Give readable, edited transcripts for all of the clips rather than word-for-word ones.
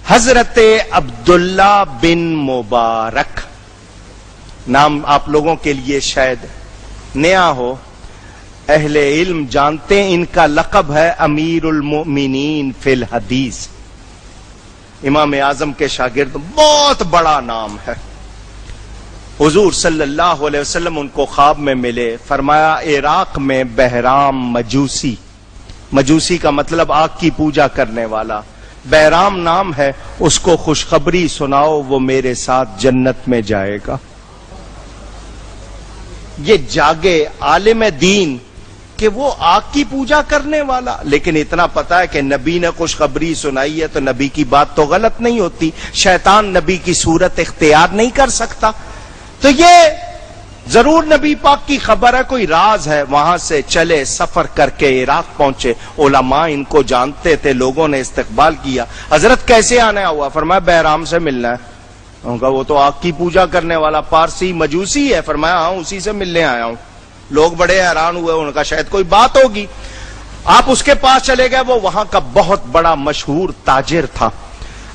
حضرت عبداللہ بن مبارک نام آپ لوگوں کے لیے شاید نیا ہو، اہل علم جانتے ہیں ان کا لقب ہے امیر المؤمنین فی الحدیث، امام اعظم کے شاگرد، بہت بڑا نام ہے۔ حضور صلی اللہ علیہ وسلم ان کو خواب میں ملے، فرمایا عراق میں بہرام مجوسی، مجوسی کا مطلب آگ کی پوجا کرنے والا، بہرام نام ہے، اس کو خوشخبری سناؤ وہ میرے ساتھ جنت میں جائے گا۔ یہ جاگے عالم دین کہ وہ آگ کی پوجا کرنے والا، لیکن اتنا پتا ہے کہ نبی نے خوشخبری سنائی ہے تو نبی کی بات تو غلط نہیں ہوتی، شیطان نبی کی صورت اختیار نہیں کر سکتا، تو یہ ضرور نبی پاک کی خبر ہے، کوئی راز ہے۔ وہاں سے چلے، سفر کر کے عراق پہنچے، علماء ان کو جانتے تھے، لوگوں نے استقبال کیا۔ حضرت کیسے آنا ہوا؟ فرمایا بہرام سے ملنا ہے۔ ان کا وہ تو آگ کی پوجا کرنے والا پارسی مجوسی ہے۔ فرمایا ہاں اسی سے ملنے آیا ہوں۔ لوگ بڑے حیران ہوئے، ان کا شاید کوئی بات ہوگی۔ آپ اس کے پاس چلے گئے، وہ وہاں کا بہت بڑا مشہور تاجر تھا۔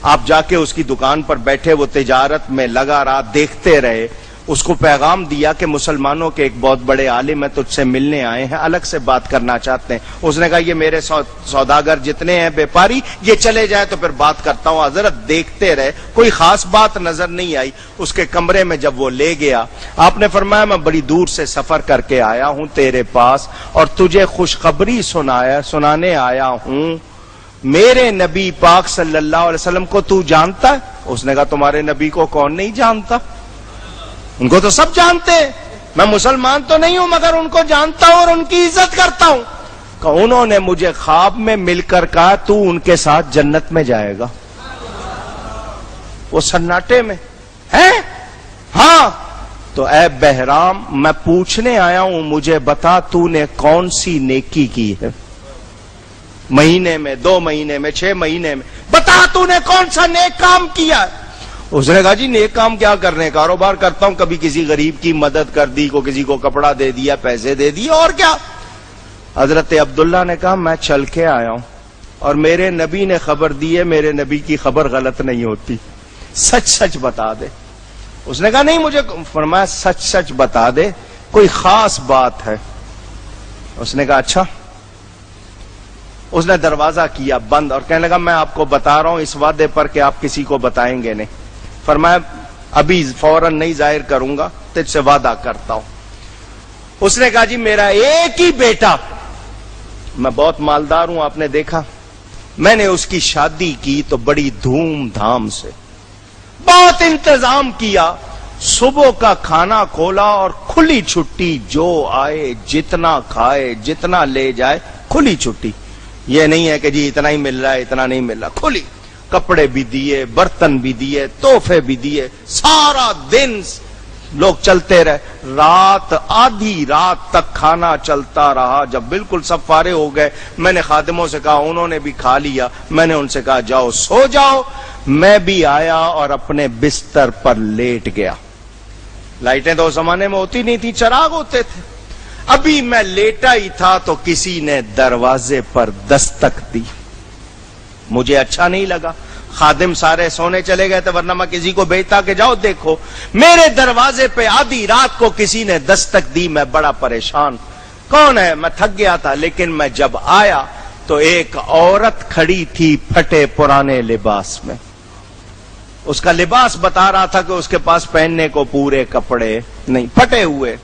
آپ جا کے اس کی دکان پر بیٹھے، وہ تجارت میں لگا رہا، دیکھتے رہے۔ اس کو پیغام دیا کہ مسلمانوں کے ایک بہت بڑے عالم ہیں، تجھ سے ملنے آئے ہیں، الگ سے بات کرنا چاہتے ہیں۔ اس نے کہا یہ میرے سوداگر جتنے ہیں بیپاری، یہ چلے جائے تو پھر بات کرتا ہوں۔ حضرت دیکھتے رہے، کوئی خاص بات نظر نہیں آئی۔ اس کے کمرے میں جب وہ لے گیا، آپ نے فرمایا میں بڑی دور سے سفر کر کے آیا ہوں تیرے پاس اور تجھے خوشخبری سنانے آیا ہوں، میرے نبی پاک صلی اللہ علیہ وسلم کو تو جانتا ہے؟ اس نے کہا تمہارے نبی کو کون نہیں جانتا، ان کو تو سب جانتے ہیں، میں مسلمان تو نہیں ہوں مگر ان کو جانتا ہوں اور ان کی عزت کرتا ہوں۔ کہ انہوں نے مجھے خواب میں مل کر کہا تو ان کے ساتھ جنت میں جائے گا۔ وہ سناٹے میں ہے، ہاں تو اے بہرام میں پوچھنے آیا ہوں، مجھے بتا تو نے کون سی نیکی کی ہے، مہینے میں، 2 مہینے میں، 6 مہینے میں، بتا تو نے کون سا نیک کام کیا ہے۔ اس نے کہا جی نیک کام کیا کرنے، کاروبار کرتا ہوں، کبھی کسی غریب کی مدد کر دی، کو کسی کو کپڑا دے دیا، پیسے دے دیے، اور کیا۔ حضرت عبداللہ نے کہا میں چل کے آیا ہوں اور میرے نبی نے خبر دی ہے، میرے نبی کی خبر غلط نہیں ہوتی، سچ سچ بتا دے۔ اس نے کہا نہیں مجھے، فرمایا سچ سچ بتا دے، کوئی خاص بات ہے۔ اس نے کہا اچھا۔ اس نے دروازہ کیا بند اور کہنے لگا میں آپ کو بتا رہا ہوں اس وعدے پر کہ آپ کسی کو بتائیں گے نہیں۔ فرمایا ابھی فوراً نہیں ظاہر کروں گا، تجھ سے وعدہ کرتا ہوں۔ اس نے کہا جی میرا ایک ہی بیٹا، میں بہت مالدار ہوں، آپ نے دیکھا، میں نے اس کی شادی کی تو بڑی دھوم دھام سے، بہت انتظام کیا، صبح کا کھانا کھولا اور کھلی چھٹی، جو آئے جتنا کھائے جتنا لے جائے، کھلی چھٹی۔ یہ نہیں ہے کہ جی اتنا ہی مل رہا ہے اتنا نہیں مل رہا، کھلی، کپڑے بھی دیے، برتن بھی دیے، تحفے بھی دیے، سارا دن لوگ چلتے رہے، رات آدھی رات تک کھانا چلتا رہا۔ جب بالکل سب فارغ ہو گئے، میں نے خادموں سے کہا، انہوں نے بھی کھا لیا، میں نے ان سے کہا جاؤ سو جاؤ۔ میں بھی آیا اور اپنے بستر پر لیٹ گیا۔ لائٹیں تو اس زمانے میں ہوتی نہیں تھی، چراغ ہوتے تھے۔ ابھی میں لیٹا ہی تھا تو کسی نے دروازے پر دستک دی، مجھے اچھا نہیں لگا، خادم سارے سونے چلے گئے تھے ورنہ میں کسی کو بھیجتا کہ جاؤ دیکھو، میرے دروازے پہ آدھی رات کو کسی نے دستک دی، میں بڑا پریشان، کون ہے؟ میں تھک گیا تھا، لیکن میں جب آیا تو ایک عورت کھڑی تھی پھٹے پرانے لباس میں، اس کا لباس بتا رہا تھا کہ اس کے پاس پہننے کو پورے کپڑے نہیں، پھٹے ہوئے۔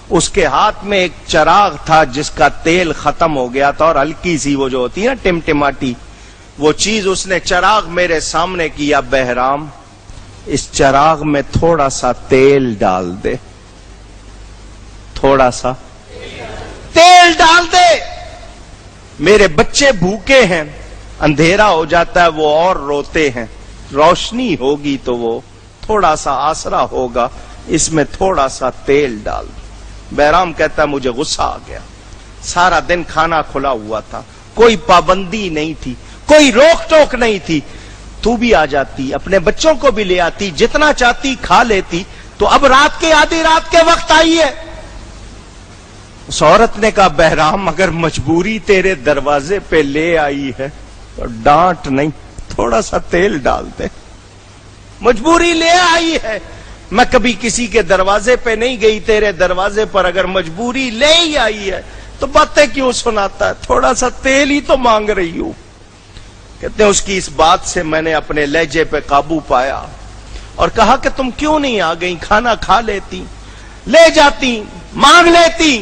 اس کے ہاتھ میں ایک چراغ تھا جس کا تیل ختم ہو گیا تھا اور ہلکی سی وہ جو ہوتی ہے نا ٹمٹماٹی، وہ چیز اس نے چراغ میرے سامنے کیا، بہرام اس چراغ میں تھوڑا سا تیل ڈال دے، تھوڑا سا تیل ڈال دے، میرے بچے بھوکے ہیں، اندھیرا ہو جاتا ہے وہ اور روتے ہیں، روشنی ہوگی تو وہ تھوڑا سا آسرا ہوگا، اس میں تھوڑا سا تیل ڈال دے۔ بہرام کہتا ہے مجھے غصہ آ گیا، سارا دن کھانا کھلا ہوا تھا، کوئی پابندی نہیں تھی، کوئی روک ٹوک نہیں تھی، تو بھی آ جاتی، اپنے بچوں کو بھی لے آتی، جتنا چاہتی کھا لیتی، تو اب رات کے آدھی رات کے وقت آئی ہے۔ اس عورت نے کہا بہرام اگر مجبوری تیرے دروازے پہ لے آئی ہے تو ڈانٹ نہیں، تھوڑا سا تیل ڈال دے. مجبوری لے آئی ہے. میں کبھی کسی کے دروازے پہ نہیں گئی, تیرے دروازے پر اگر مجبوری لے ہی آئی ہے تو باتیں کیوں سناتا ہے؟ تھوڑا سا تیل ہی تو مانگ رہی ہوں. کہتے ہیں اس کی اس بات سے میں نے اپنے لہجے پہ قابو پایا اور کہا کہ تم کیوں نہیں آ گئی؟ کھانا کھا لیتی, لے جاتی, مانگ لیتی.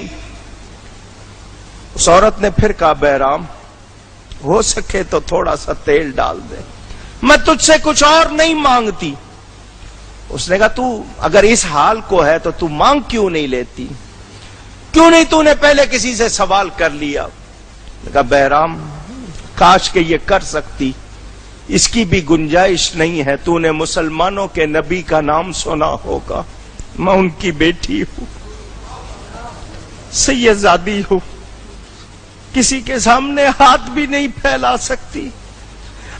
اس عورت نے پھر کہا بہرام ہو سکے تو تھوڑا سا تیل ڈال دے, میں تجھ سے کچھ اور نہیں مانگتی. اس نے کہا تو اگر اس حال کو ہے تو مانگ کیوں نہیں لیتی؟ کیوں نہیں تو نے پہلے کسی سے سوال کر لیا؟ کہا بہرام کاش کہ یہ کر سکتی, اس کی بھی گنجائش نہیں ہے. تو نے مسلمانوں کے نبی کا نام سنا ہوگا, میں ان کی بیٹی ہوں, سیدزادی ہوں, کسی کے سامنے ہاتھ بھی نہیں پھیلا سکتی.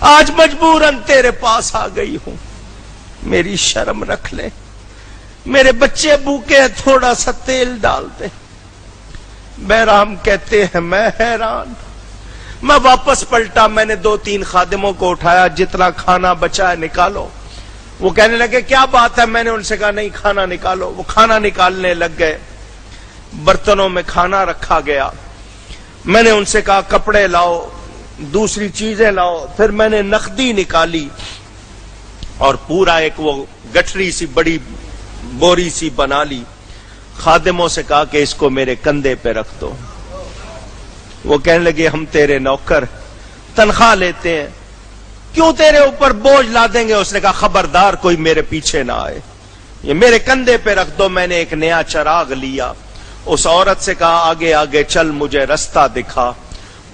آج مجبوراً تیرے پاس آ گئی ہوں, میری شرم رکھ لے. میرے بچے بھوکے ہیں, تھوڑا سا تیل ڈال دے. بہرام کہتے ہیں میں حیران. میں واپس پلٹا, میں نے 2-3 خادموں کو اٹھایا, جتنا کھانا بچا ہے نکالو. وہ کہنے لگے کیا بات ہے؟ میں نے ان سے کہا نہیں کھانا نکالو. وہ کھانا نکالنے لگ گئے, برتنوں میں کھانا رکھا گیا. میں نے ان سے کہا کپڑے لاؤ, دوسری چیزیں لاؤ. پھر میں نے نقدی نکالی اور پورا ایک وہ گٹھری سی بڑی بوری سی بنا لی. خادموں سے کہا کہ اس کو میرے کندھے پہ رکھ دو. وہ کہنے لگے ہم تیرے نوکر, تنخواہ لیتے ہیں, کیوں تیرے اوپر بوجھ لا دیں گے؟ اس نے کہا خبردار کوئی میرے پیچھے نہ آئے, یہ میرے کندھے پہ رکھ دو. میں نے ایک نیا چراغ لیا, اس عورت سے کہا آگے آگے چل, مجھے رستہ دکھا.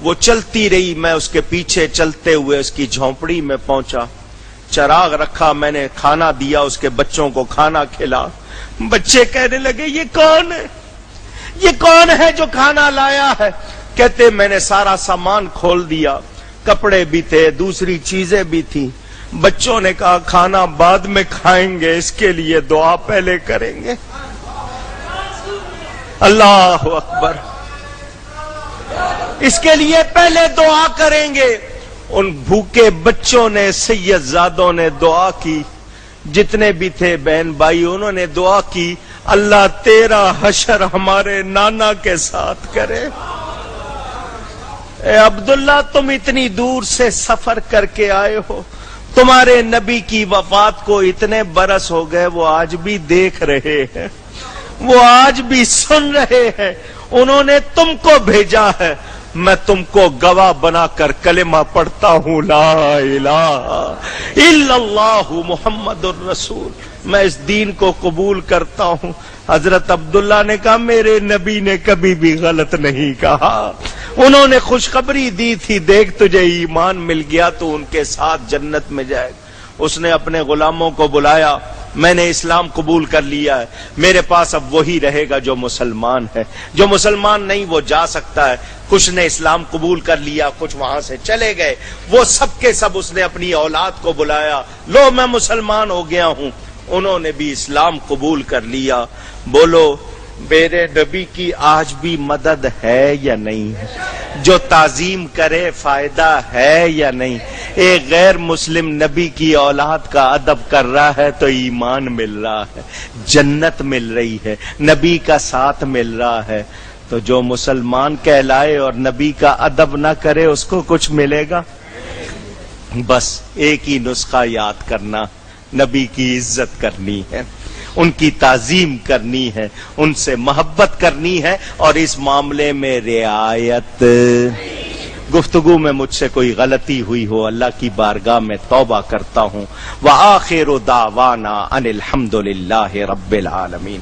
وہ چلتی رہی, میں اس کے پیچھے چلتے ہوئے اس کی جھونپڑی میں پہنچا. چراغ رکھا, میں نے کھانا دیا, اس کے بچوں کو کھانا کھلا. بچے کہنے لگے یہ کون ہے, یہ کون ہے جو کھانا لایا ہے؟ کہتے میں نے سارا سامان کھول دیا, کپڑے بھی تھے, دوسری چیزیں بھی تھی. بچوں نے کہا کھانا بعد میں کھائیں گے, اس کے لیے دعا پہلے کریں گے. اللہ اکبر, اس کے لیے پہلے دعا کریں گے. ان بھوکے بچوں نے, سیدزادوں نے دعا کی, جتنے بھی تھے بہن بھائی انہوں نے دعا کی, اللہ تیرا حشر ہمارے نانا کے ساتھ کرے. اے عبداللہ تم اتنی دور سے سفر کر کے آئے ہو, تمہارے نبی کی وفات کو اتنے برس ہو گئے, وہ آج بھی دیکھ رہے ہیں, وہ آج بھی سن رہے ہیں. انہوں نے تم کو بھیجا ہے, میں تم کو گواہ بنا کر کلمہ پڑھتا ہوں لا الہ الا اللہ محمد الرسول. میں اس دین کو قبول کرتا ہوں. حضرت عبداللہ نے کہا میرے نبی نے کبھی بھی غلط نہیں کہا, انہوں نے خوشخبری دی تھی, دیکھ تجھے ایمان مل گیا تو ان کے ساتھ جنت میں جائے. اس نے اپنے غلاموں کو بلایا, میں نے اسلام قبول کر لیا ہے, میرے پاس اب وہی رہے گا جو مسلمان ہے, جو مسلمان نہیں وہ جا سکتا ہے. کچھ نے اسلام قبول کر لیا, کچھ وہاں سے چلے گئے. وہ سب کے سب اس نے اپنی اولاد کو بلایا, لو میں مسلمان ہو گیا ہوں. انہوں نے بھی اسلام قبول کر لیا. بولو میرے نبی کی آج بھی مدد ہے یا نہیں؟ جو تعظیم کرے فائدہ ہے یا نہیں؟ ایک غیر مسلم نبی کی اولاد کا ادب کر رہا ہے تو ایمان مل رہا ہے, جنت مل رہی ہے, نبی کا ساتھ مل رہا ہے. تو جو مسلمان کہلائے اور نبی کا ادب نہ کرے اس کو کچھ ملے گا؟ بس ایک ہی نسخہ یاد کرنا, نبی کی عزت کرنی ہے, ان کی تعظیم کرنی ہے, ان سے محبت کرنی ہے, اور اس معاملے میں رعایت. گفتگو میں مجھ سے کوئی غلطی ہوئی ہو اللہ کی بارگاہ میں توبہ کرتا ہوں. وآخر دعوانا ان الحمد للہ رب العالمین.